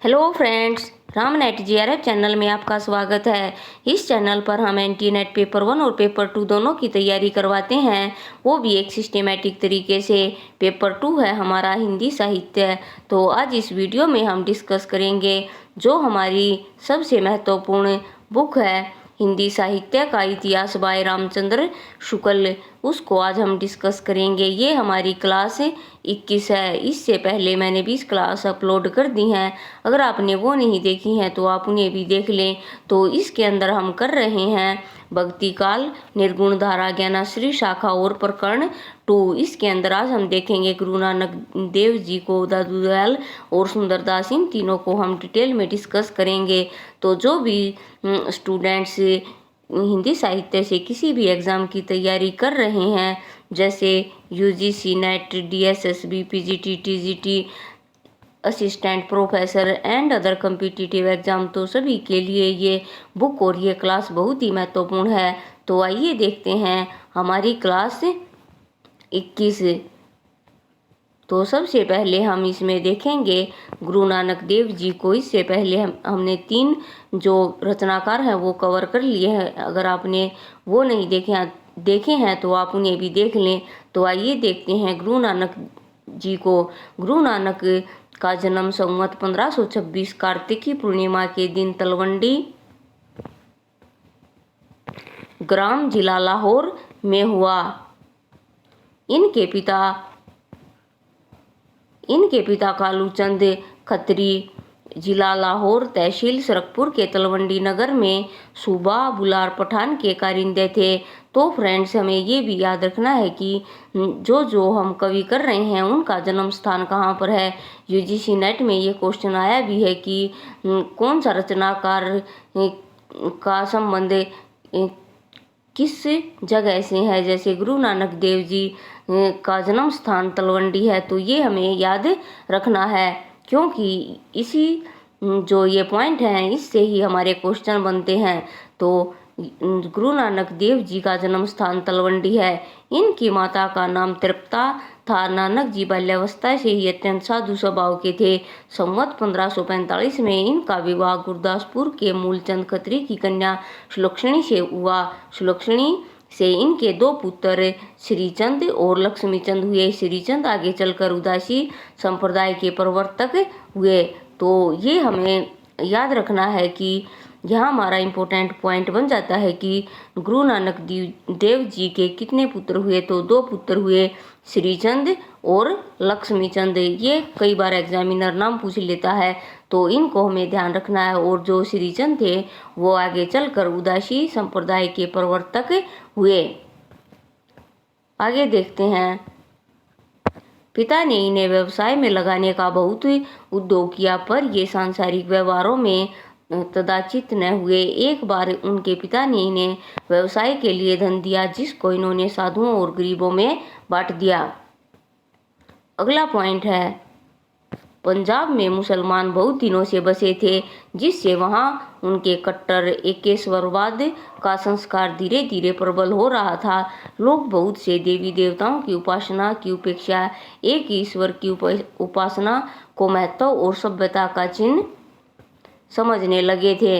Hello friends, Ram net GRF channel में आपका स्वागत है। इस चैनल पर हम एनटी नेट पेपर 1 और पेपर 2 दोनों की तैयारी करवाते हैं, वो भी एक सिस्टेमेटिक तरीके से। पेपर 2 है हमारा हिंदी साहित्य। तो आज इस वीडियो में हम डिस्कस करेंगे जो हमारी सबसे महत्वपूर्ण बुक है हिंदी साहित्य का इतिहास बाय रामचंद्र शुक्ल, उसको आज हम डिस्कस करेंगे। ये हमारी क्लास 21 है। इससे पहले मैंने 20 क्लास अपलोड कर दी हैं, अगर आपने वो नहीं देखी हैं तो आप उन्हें भी देख लें। तो इसके अंदर हम कर रहे हैं भक्ति काल, निर्गुण धारा, ज्ञानाश्री शाखा और प्रकरण 2। इसके अंदर आज हम देखेंगे गुरु नानक देव जी को, दादू दयाल और सुंदरदास, इन तीनों को हम डिटेल में डिस्कस करेंगे। तो जो भी स्टूडेंट्स हिंदी साहित्य से किसी भी एग्ज़ाम की तैयारी कर रहे हैं, जैसे UGC net, DSSB, PGT, TGT, assistant professor and other competitive exam, तो सभी के लिए ये बुक और ये क्लास बहुत ही महत्वपूर्ण है। तो आइए देखते हैं हमारी क्लास 21। तो सबसे पहले हम इसमें देखेंगे गुरु नानक देव जी को। इससे पहले हमने 3 जो रचनाकार हैं वो कवर कर लिए हैं। अगर आपने वो नहीं देखे हैं तो आप उन्हें भी देख लें। तो आइए देखते हैं गुरु नानक जी को। गुरु नानक का जन्म संवत 1526 कार्तिक की पूर्णिमा के दिन तलवंडी ग्राम जिला लाहौर में हुआ। इनके पिता कालूचंद खत्री जिला लाहौर, तहसील सरकपुर के तलवंडी नगर में सूबा बुलार पठान के कारिंदे थे। तो फ्रेंड्स, हमें ये भी याद रखना है कि जो हम कवि कर रहे हैं उनका जन्म स्थान कहाँ पर है। यूजीसी नेट में ये क्वेश्चन आया भी है कि कौन सा रचनाकार का संबंध किस जगह से है। जैसे गुरु नानक देव जी का जन्म स्थान तलवंडी है, तो ये हमें याद रखना है, क्योंकि इसी जो ये पॉइंट हैं इससे ही हमारे क्वेश्चन बनते हैं। तो गुरु नानक देव जी का जन्म स्थान तलवंडी है। इनकी माता का नाम तृप्ता था। नानक जी बाल्यावस्था से ही अत्यंत साधु स्वभाव के थे। संवत 1545 में इनका विवाह गुरदासपुर के मूलचंद खत्री की कन्या सुलक्षणी से हुआ। सुलक्षणी से इनके 2 पुत्र श्रीचंद और लक्ष्मीचंद हुए। श्रीचंद आगे चलकर उदासी संप्रदाय के प्रवर्तक हुए। तो ये हमें याद रखना है कि यहाँ हमारा इम्पोर्टेंट पॉइंट बन जाता है कि गुरु नानक देव जी के कितने पुत्र हुए, तो 2 पुत्र हुए, श्रीचंद और लक्ष्मीचंद। ये कई बार एग्जामिनर नाम पूछ लेता है, तो इनको हमें ध्यान रखना है। और जो श्रीचंद थे वो आगे चलकर उदासी संप्रदाय के प्रवर्तक हुए। आगे देखते हैं। पिता ने इन्हें व्यवसाय में लगाने का बहुत उद्योग किया, पर ये सांसारिक व्यवहारों में कदाचित न हुए। एक बार उनके पिता ने इन्हें व्यवसाय के लिए धन दिया, जिसको इन्होंने साधुओं और गरीबों में बांट दिया। अगला पॉइंट है, पंजाब में मुसलमान बहुत दिनों से बसे थे, जिससे वहां उनके कट्टर एकेश्वरवाद का संस्कार धीरे धीरे प्रबल हो रहा था। लोग बहुत से देवी देवताओं की उपासना की उपेक्षा एक ईश्वर की उपासना को महत्व और सभ्यता का चिन्ह समझने लगे थे।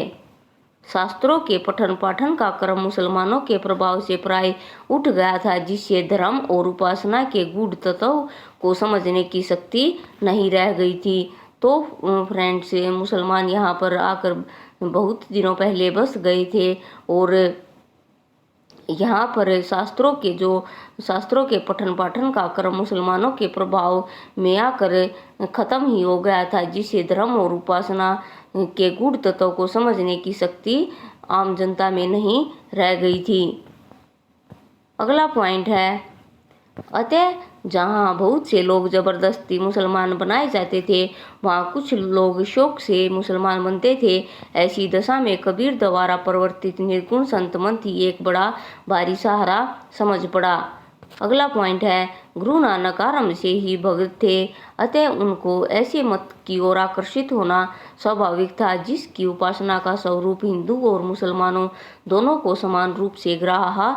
शास्त्रों के पठन पाठन का क्रम मुसलमानों के प्रभाव से प्राय उठ गया था, जिससे धर्म और उपासना के गूढ़ तत्व को समझने की शक्ति नहीं रह गई थी। तो फ्रेंड्स, मुसलमान यहाँ पर आकर बहुत दिनों पहले बस गए थे और यहाँ पर शास्त्रों के पठन पाठन का क्रम मुसलमानों के प्रभाव में आकर खत्म ही हो गया था, जिससे धर्म और उपासना के गूढ़ तत्व को समझने की शक्ति आम जनता में नहीं रह गई थी। अगला पॉइंट है, अतः जहाँ बहुत से लोग जबरदस्ती मुसलमान बनाए जाते थे, वहाँ कुछ लोग शौक से मुसलमान बनते थे। ऐसी दशा में कबीर द्वारा प्रवर्तित निर्गुण संत मंथ ही एक बड़ा भारी सहारा समझ पड़ा। अगला पॉइंट है, गुरु नानक आरंभ से ही भगत थे, अतः उनको ऐसे मत की ओर आकर्षित होना स्वाभाविक था, जिसकी उपासना का स्वरूप हिंदू और मुसलमानों दोनों को समान रूप से ग्राह्य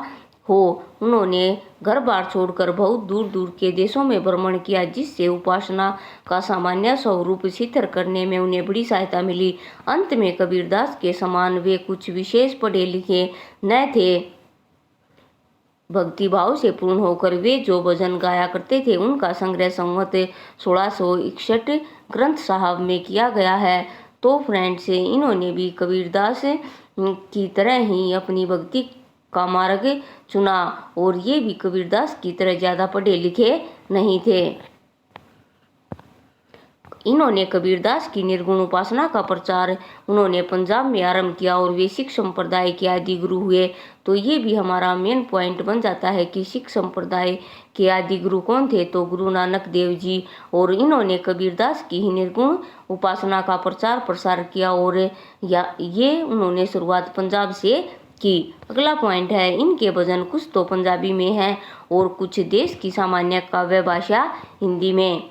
हो। उन्होंने घर बार छोड़कर बहुत दूर दूर के देशों में भ्रमण किया, जिससे उपासना का सामान्य स्वरूप शिथिल करने में उन्हें बड़ी सहायता मिली। अंत में कबीरदास के समान वे कुछ विशेष पढ़े लिखे न थे। भक्ति भाव से पूर्ण होकर वे जो भजन गाया करते थे, उनका संग्रह संवत 1661 ग्रंथ साहब में किया गया है। तो फ्रेंड्स, इन्होंने भी कबीरदास की तरह ही अपनी भक्ति का मार्ग चुना और ये भी कबीरदास की तरह ज़्यादा पढ़े लिखे नहीं थे। इन्होंने कबीरदास की निर्गुण उपासना का प्रचार उन्होंने पंजाब में आरंभ किया और वे सिख संप्रदाय के आदि गुरु हुए। तो ये भी हमारा मेन पॉइंट बन जाता है कि सिख संप्रदाय के आदि गुरु कौन थे, तो गुरु नानक देव जी। और इन्होंने कबीरदास की ही निर्गुण उपासना का प्रचार प्रसार किया और ये उन्होंने शुरुआत पंजाब से की। अगला पॉइंट है, इनके भजन कुछ तो पंजाबी में हैं और कुछ देश की सामान्य काव्य भाषा हिंदी में।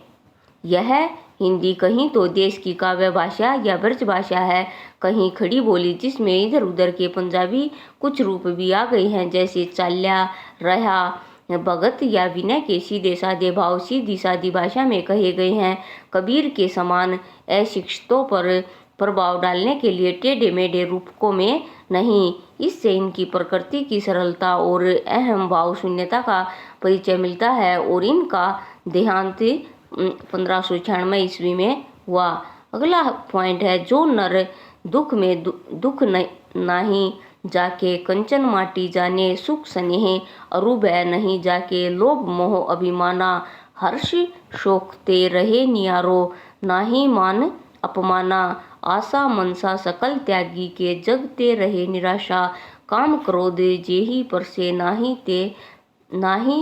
यह हिंदी कहीं तो देश की काव्य भाषा या ब्रज भाषा है, कहीं खड़ी बोली जिसमें इधर उधर के पंजाबी कुछ रूप भी आ गए हैं, जैसे चाल्या, रहा, भगत या विनय के सीधे साधे भाव सीधी सादी भाषा में कहे गए हैं। कबीर के समान अशिक्षितों पर प्रभाव डालने के लिए टेढ़े मेढ़े रूपकों में नहीं। इससे इनकी प्रकृति की सरलता और अहम भाव शून्यता का परिचय मिलता है और इनका देहांत 1596 ईस्वी में हुआ। अगला पॉइंट है, जो नर दुख में दुख नहीं जाके कंचन माटी जाने, सुख स्नेह अरूप है नहीं जाके, लोभ मोह अभिमाना, हर्ष शोक ते रहे नियारो, नाही मान अपमाना, आशा मनसा सकल त्यागी के जगते रहे निराशा, काम क्रोध जेहि परसे नाही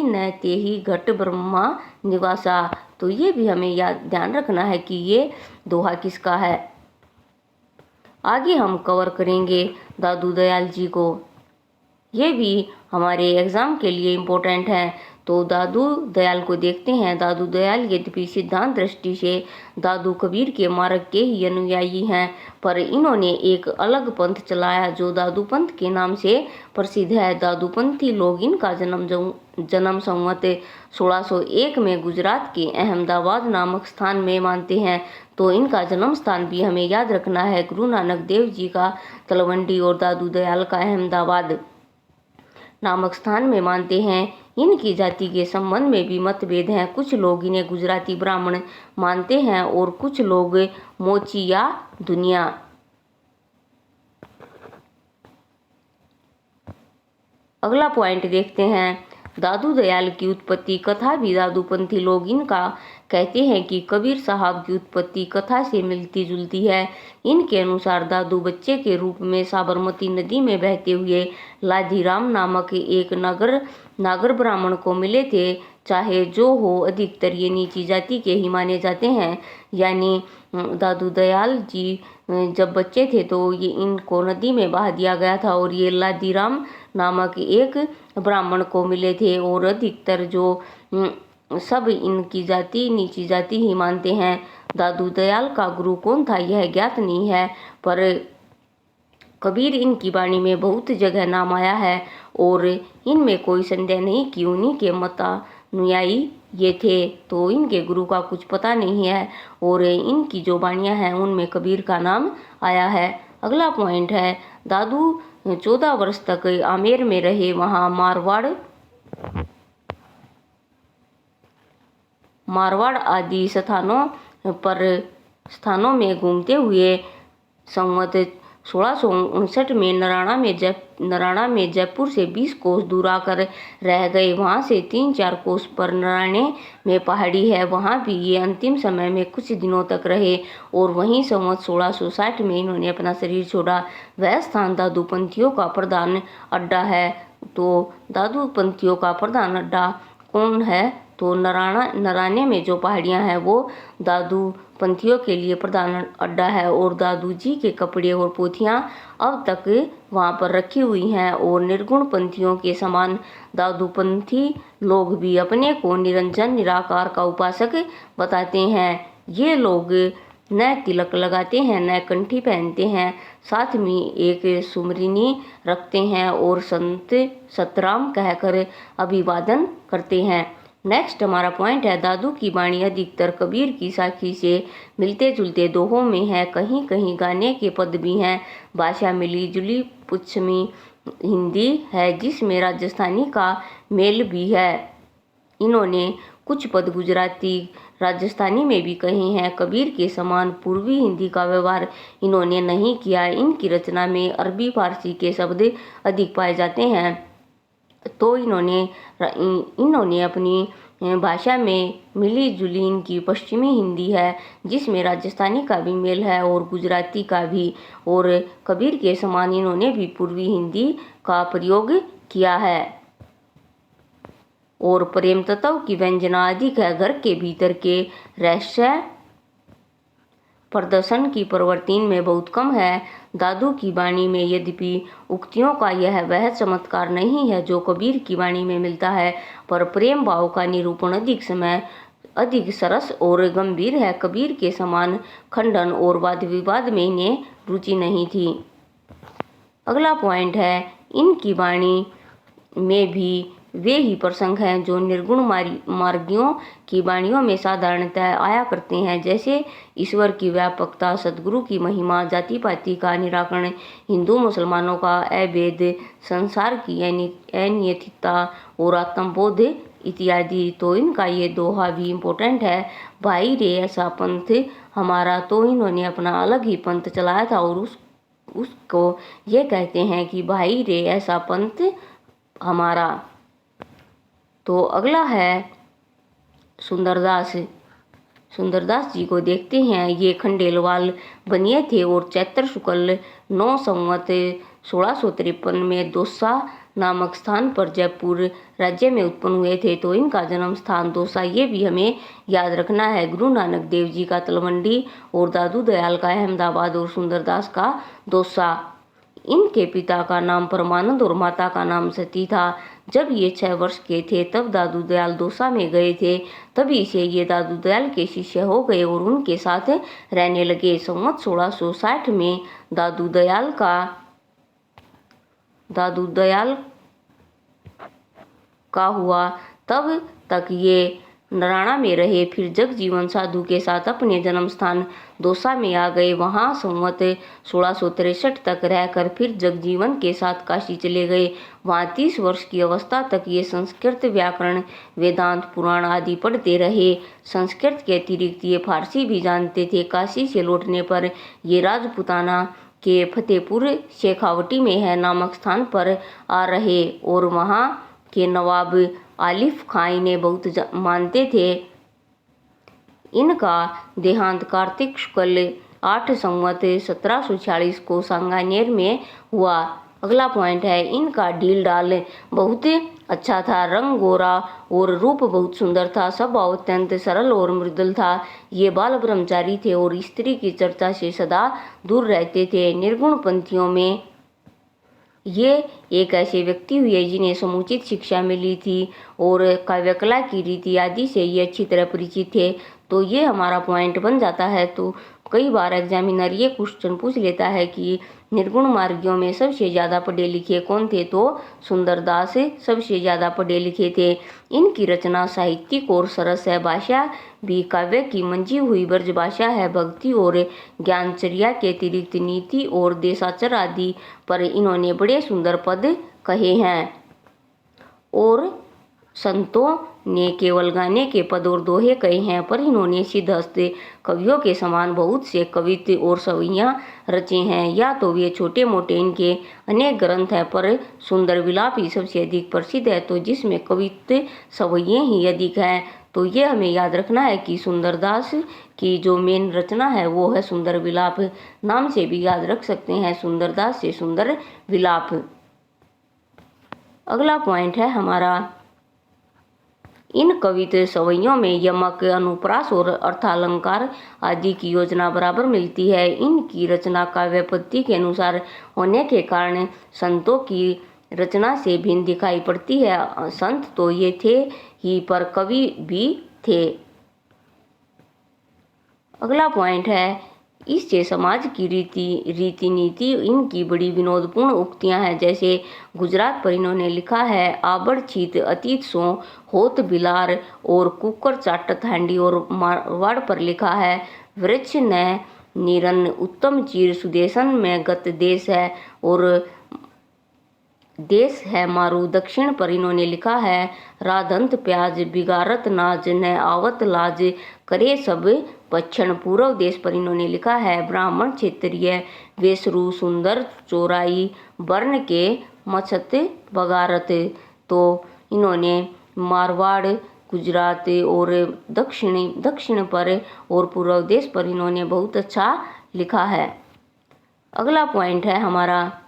न तेहि घट ब्रह्मा निवासा। तो ये भी हमें ध्यान रखना है कि ये दोहा किसका है। आगे हम कवर करेंगे दादू दयाल जी को, ये भी हमारे एग्जाम के लिए इम्पोर्टेंट है। तो दादू दयाल को देखते हैं। दादू दयाल यद्यपि सिद्धांत दृष्टि से दादू कबीर के मार्ग के ही अनुयायी हैं, पर इन्होंने एक अलग पंथ चलाया जो दादू पंथ के नाम से प्रसिद्ध है। दादू पंथी लोग इनका जन्म संवत 1601 में गुजरात के अहमदाबाद नामक स्थान में मानते हैं। तो इनका जन्म स्थान भी हमें याद रखना है। गुरु नानक देव जी का तलवंडी और दादू दयाल का अहमदाबाद नामक स्थान में मानते हैं। इनकी जाति के संबंध में भी मतभेद हैं। कुछ लोग इन्हें गुजराती ब्राह्मण मानते हैं और कुछ लोग मोची या दुनिया। अगला पॉइंट देखते हैं, दादू दयाल की उत्पत्ति कथा भी दादूपंथी लोग इनका कहते हैं कि कबीर साहब की उत्पत्ति कथा से मिलती जुलती है। इनके अनुसार दादू बच्चे के रूप में साबरमती नदी में बहते हुए लाधीराम नामक एक नागर ब्राह्मण को मिले थे। चाहे जो हो, अधिकतर ये नीची जाति के ही माने जाते हैं। यानी दादू दयाल जी जब बच्चे थे तो ये इनको नदी में बहा दिया गया था और ये लाधीराम नामक एक ब्राह्मण को मिले थे और अधिकतर जो सब इनकी जाति नीची जाति ही मानते हैं। दादू दयाल का गुरु कौन था यह ज्ञात नहीं है, पर कबीर इनकी वाणी में बहुत जगह नाम आया है और इनमें कोई संदेह नहीं कि उन्हीं के मतानुयायी ये थे। तो इनके गुरु का कुछ पता नहीं है और इनकी जो वाणियाँ हैं उनमें कबीर का नाम आया है। अगला पॉइंट है, दादू 14 वर्ष तक आमेर में रहे। वहाँ मारवाड़ आदि स्थानों में घूमते हुए संवत 1659 में नराणा में जयपुर से 20 कोस दूर आकर रह गए। वहाँ से 3-4 कोस पर नराणे में पहाड़ी है, वहाँ भी ये अंतिम समय में कुछ दिनों तक रहे और वहीं संवत 1660 में इन्होंने अपना शरीर छोड़ा। वह स्थान दादू पंथियों का प्रधान अड्डा है। तो दादू पंथियों का प्रधान अड्डा कौन है, तो नराने में जो पहाड़ियाँ हैं वो दादू पंथियों के लिए प्रधान अड्डा है और दादू जी के कपड़े और पोथियाँ अब तक वहाँ पर रखी हुई हैं। और निर्गुण पंथियों के समान दादू पंथी लोग भी अपने को निरंजन निराकार का उपासक बताते हैं। ये लोग न तिलक लगाते हैं, न कंठी पहनते हैं, साथ में एक सुमरिनी रखते हैं और संत सतराम कहकर अभिवादन करते हैं। नेक्स्ट हमारा पॉइंट है, दादू की वाणी अधिकतर कबीर की साखी से मिलते जुलते दोहों में है, कहीं कहीं गाने के पद भी हैं। भाषा मिली जुली पश्चिमी हिंदी है जिसमें राजस्थानी का मेल भी है। इन्होंने कुछ पद गुजराती राजस्थानी में भी कहे हैं। कबीर के समान पूर्वी हिंदी का व्यवहार इन्होंने नहीं किया। इनकी रचना में अरबी फारसी के शब्द अधिक पाए जाते हैं, तो इन्होंने अपनी भाषा में मिली जुली इनकी पश्चिमी हिंदी है जिसमें राजस्थानी का भी मेल है और गुजराती का भी। और कबीर के समान इन्होंने भी पूर्वी हिंदी का प्रयोग किया है। और प्रेम तत्व की व्यंजना अधिक है। घर के भीतर के रहस्य प्रदर्शन की प्रवृत्ति में बहुत कम है। दादू की वाणी में यद्यपि उक्तियों का यह वह चमत्कार नहीं है जो कबीर की वाणी में मिलता है, पर प्रेम भाव का निरूपण अधिक सरस और गंभीर है। कबीर के समान खंडन और वाद विवाद में इन्हें रुचि नहीं थी। अगला पॉइंट है, इनकी वाणी में भी वे ही प्रसंग हैं जो निर्गुण मार्गियों की वाणियों में साधारणतः आया करते हैं, जैसे ईश्वर की व्यापकता, सद्गुरु की महिमा, जाति पाति का निराकरण, हिंदू मुसलमानों का अभेद, संसार की अनियतिता और आत्मबोध इत्यादि। तो इनका ये दोहा भी इम्पोर्टेंट है, भाई रे ऐसा पंथ हमारा। तो इन्होंने अपना अलग ही पंथ चलाया था और उसको ये कहते हैं कि भाई रे ऐसा पंथ हमारा। तो अगला है सुंदरदास जी को देखते हैं। ये खंडेलवाल बनिए थे और चैत्र शुक्ल 9 संवत 1653 में दौसा नामक स्थान पर जयपुर राज्य में उत्पन्न हुए थे। तो इनका जन्म स्थान दौसा ये भी हमें याद रखना है। गुरु नानक देव जी का तलवंडी और दादू दयाल का अहमदाबाद और सुंदरदास का दौसा। इनके पिता का नाम परमानंद और माता का नाम सती था। जब ये 6 वर्ष के थे तब दादू दयाल दौसा में गए थे, तभी से ये दादू दयाल के शिष्य हो गए और उनके साथ रहने लगे। संवत 1660 में दादू दयाल का हुआ, तब तक ये नराणा में रहे। फिर जगजीवन साधु के साथ अपने जन्म स्थान दौसा में आ गए। वहां संवत 1663 तक रहकर फिर जगजीवन के साथ काशी चले गए। वहां 30 वर्ष की अवस्था तक ये संस्कृत व्याकरण, वेदांत, पुराण आदि पढ़ते रहे। संस्कृत के अतिरिक्त ये फारसी भी जानते थे। काशी से लौटने पर ये राजपुताना के फतेहपुर शेखावटी में है नामक स्थान पर आ रहे और वहां के नवाब आलिफ खां इन्हें बहुत मानते थे। इनका देहांत कार्तिक शुक्ल 8 संवत 1746 को सांगानेर में हुआ। अगला पॉइंट है, इनका ढील डाल बहुत अच्छा था, रंग गोरा और रूप बहुत सुंदर था, स्वभाव अत्यंत सरल और मृदुल था। ये बाल ब्रह्मचारी थे और स्त्री की चर्चा से सदा दूर रहते थे। निर्गुण पंथियों में ये एक ऐसे व्यक्ति हुए जिन्हें समुचित शिक्षा मिली थी और काव्यकला की रीति आदि से ये अच्छी तरह परिचित थे। तो ये हमारा पॉइंट बन जाता है। तो कई बार एग्जामिनर ये क्वेश्चन पूछ लेता है कि निर्गुण मार्गियों में सबसे ज़्यादा पढ़े लिखे कौन थे, तो सुंदरदास सबसे ज़्यादा पढ़े लिखे थे। इनकी रचना साहित्यिक और सरस है। भाषा भी काव्य की मंजी हुई ब्रज भाषा है। भक्ति और ज्ञानचर्या के अतिरिक्त नीति और देशाचर आदि पर इन्होंने बड़े सुंदर पद कहे हैं और संतों ने केवल गाने के पद और दोहे कहे हैं, पर इन्होंने सिद्धहस्त कवियों के समान बहुत से कवित्व और सवैयां रचे हैं। या तो वे छोटे मोटे इनके अनेक ग्रंथ हैं, पर सुंदर विलाप ही सबसे अधिक प्रसिद्ध है, तो जिसमें कवित्व सवैये ही अधिक हैं। तो ये हमें याद रखना है कि सुंदरदास की जो मेन रचना है वो है सुंदर विलाप। नाम से भी याद रख सकते हैं, सुंदरदास से सुंदर विलाप। अगला पॉइंट है हमारा, इन कवित्व सवैयों में यमक, अनुप्रास और अर्थालंकार आदि की योजना बराबर मिलती है। इनकी रचना काव्य पद्धति के अनुसार होने के कारण संतों की रचना से भिन्न दिखाई पड़ती है। संत तो ये थे ही, पर कवि भी थे। अगला पॉइंट है, इससे समाज की रीति नीति इनकी बड़ी विनोदपूर्ण उक्तियां हैं। जैसे गुजरात पर इन्होंने लिखा है, आबड़ छीत अतीत सो होत बिलार, और कुकर चाटत हांडी। और मारवाड़ पर लिखा है, वृक्ष न निरन उत्तम चीर, सुदेशन में गत देश है। और देश है मारू दक्षिण पर इन्होंने लिखा है, राधंत प्याज बिगारत नाज, न आवत लाज, करे सब पच्छन। पूर्व देश पर इन्होंने लिखा है, ब्राह्मण क्षेत्रीय वेशरू, सुंदर चोराई, वर्ण के मछत बगारत। तो इन्होंने मारवाड़, गुजरात और दक्षिण पर और पूर्व देश पर इन्होंने बहुत अच्छा लिखा है। अगला पॉइंट है हमारा,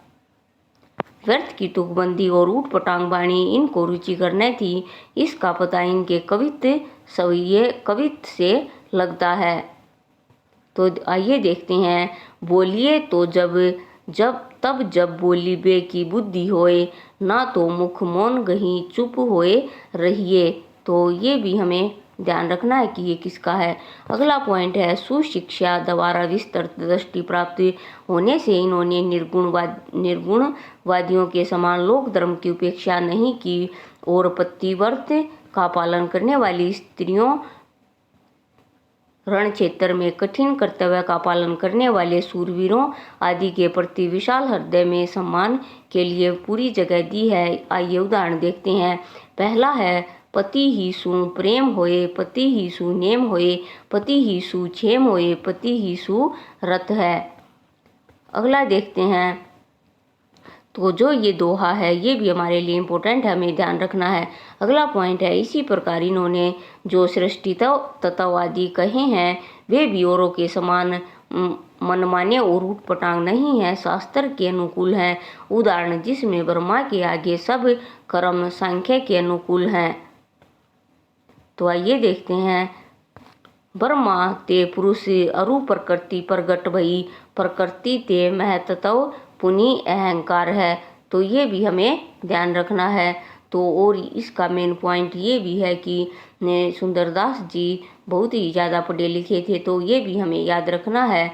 व्यर्थ की तुकबंदी और ऊट पटांग बाणी इनको रुचि करने थी, इसका पता इनके कवित्व से लगता है। तो आइए देखते हैं, बोलिए तो जब बोली बे की बुद्धि होए, ना तो मुख मौन गही चुप होए रहिए। तो ये भी हमें ध्यान रखना है कि ये किसका है। अगला पॉइंट है, सुशिक्षा द्वारा विस्तृत दृष्टि प्राप्त होने से इन्होंने निर्गुणवादियों के समान लोक धर्म की उपेक्षा नहीं की, और पतिव्रत का पालन करने वाली स्त्रियों, रण क्षेत्र में कठिन कर्तव्य का पालन करने वाले शूरवीरों आदि के प्रति विशाल हृदय में सम्मान के लिए पूरी जगह दी है। आइए उदाहरण देखते हैं। पहला है, पति ही सु प्रेम होए, पति ही सु नेम होए, पति ही सु क्षेम होए, पति ही सु रत है। अगला देखते हैं, तो जो ये दोहा है ये भी हमारे लिए इम्पोर्टेंट है, हमें ध्यान रखना है। अगला पॉइंट है, इसी प्रकार इन्होंने जो सृष्टि तत्ववादी कहे हैं वे भी औरों के समान मनमाने और उटपटांग नहीं है, शास्त्र के अनुकूल हैं। उदाहरण, जिसमें ब्रह्मा के आगे सब कर्म सांख्य के अनुकूल हैं। तो आइए देखते हैं, ब्रह्मा ते पुरुष अरु प्रकृति प्रगट भई, प्रकृति ते महतत्व पुनि अहंकार है। तो ये भी हमें ध्यान रखना है। तो और इसका मेन पॉइंट ये भी है कि सुंदरदास जी बहुत ही ज़्यादा पढ़े लिखे थे, तो ये भी हमें याद रखना है।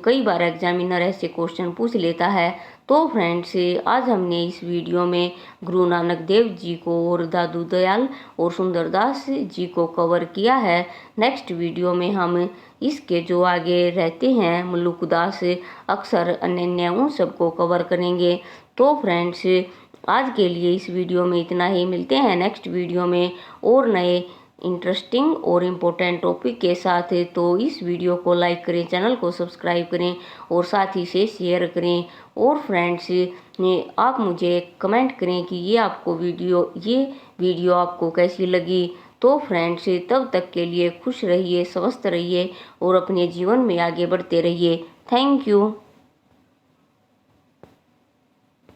कई बार एग्जामिनर ऐसे क्वेश्चन पूछ लेता है। तो फ्रेंड्स, आज हमने इस वीडियो में गुरु नानक देव जी को और दादू दयाल और सुंदरदास जी को कवर किया है। नेक्स्ट वीडियो में हम इसके जो आगे रहते हैं मलुकदास, अक्षर, अनन्या, उन सबको कवर करेंगे। तो फ्रेंड्स, आज के लिए इस वीडियो में इतना ही। मिलते हैं नेक्स्ट वीडियो में और नए इंटरेस्टिंग और इम्पोर्टेंट टॉपिक के साथ। तो इस वीडियो को लाइक करें, चैनल को सब्सक्राइब करें और साथ ही से शेयर करें। और फ्रेंड्स, आप मुझे कमेंट करें कि ये वीडियो आपको कैसी लगी। तो फ्रेंड्स, तब तक के लिए खुश रहिए, स्वस्थ रहिए और अपने जीवन में आगे बढ़ते रहिए। Thank you.